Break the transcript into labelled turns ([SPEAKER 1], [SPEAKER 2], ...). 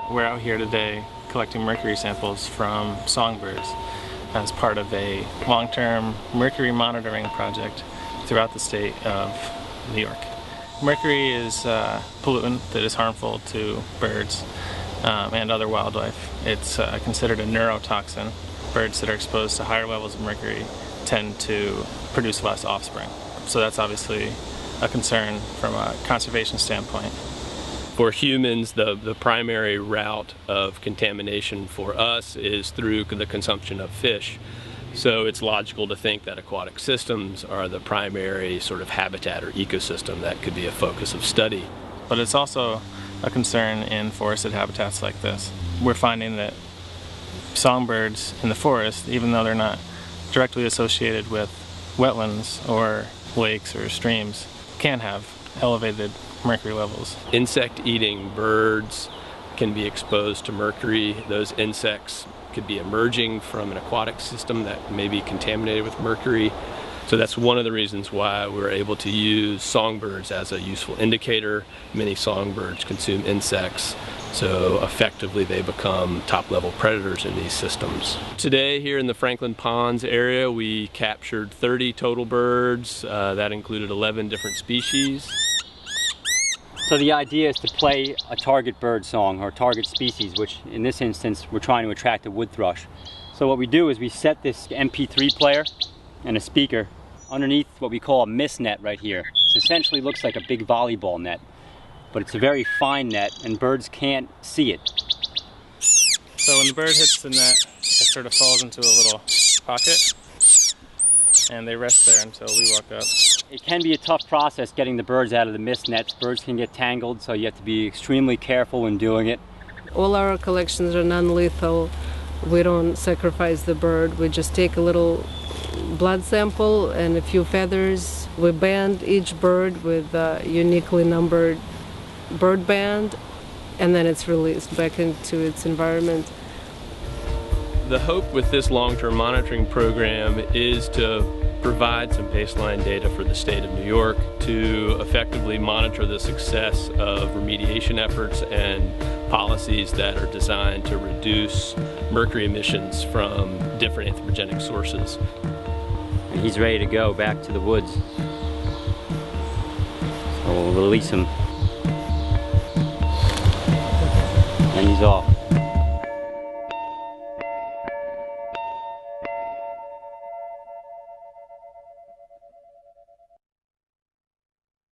[SPEAKER 1] We're out here today collecting mercury samples from songbirds as part of a long-term mercury monitoring project throughout the state of New York. Mercury is a pollutant that is harmful to birds and other wildlife. It's considered a neurotoxin. Birds that are exposed to higher levels of mercury tend to produce less offspring. So that's obviously a concern from a conservation standpoint.
[SPEAKER 2] For humans, the primary route of contamination for us is through the consumption of fish. So it's logical to think that aquatic systems are the primary sort of habitat or ecosystem that could be a focus of study.
[SPEAKER 1] But it's also a concern in forested habitats like this. We're finding that songbirds in the forest, even though they're not directly associated with wetlands or lakes or streams, can have elevated mercury levels.
[SPEAKER 2] Insect-eating birds can be exposed to mercury. Those insects could be emerging from an aquatic system that may be contaminated with mercury. So that's one of the reasons why we're able to use songbirds as a useful indicator. Many songbirds consume insects, so effectively they become top-level predators in these systems. Today here in the Franklin Ponds area we captured 30 total birds. That included 11 different species.
[SPEAKER 3] So the idea is to play a target bird song or target species, which in this instance we're trying to attract a wood thrush. So what we do is we set this MP3 player and a speaker underneath what we call a mist net right here. It essentially looks like a big volleyball net, but it's a very fine net and birds can't see it.
[SPEAKER 1] So when the bird hits the net, it sort of falls into a little pocket and they rest there until we walk up.
[SPEAKER 3] It can be a tough process getting the birds out of the mist nets. Birds can get tangled, so you have to be extremely careful when doing it.
[SPEAKER 4] All our collections are non-lethal. We don't sacrifice the bird. We just take a little blood sample and a few feathers. We band each bird with a uniquely numbered bird band, and then it's released back into its environment.
[SPEAKER 2] The hope with this long-term monitoring program is to provide some baseline data for the state of New York to effectively monitor the success of remediation efforts and policies that are designed to reduce mercury emissions from different anthropogenic sources.
[SPEAKER 3] And he's ready to go back to the woods. So we'll release him. And he's off.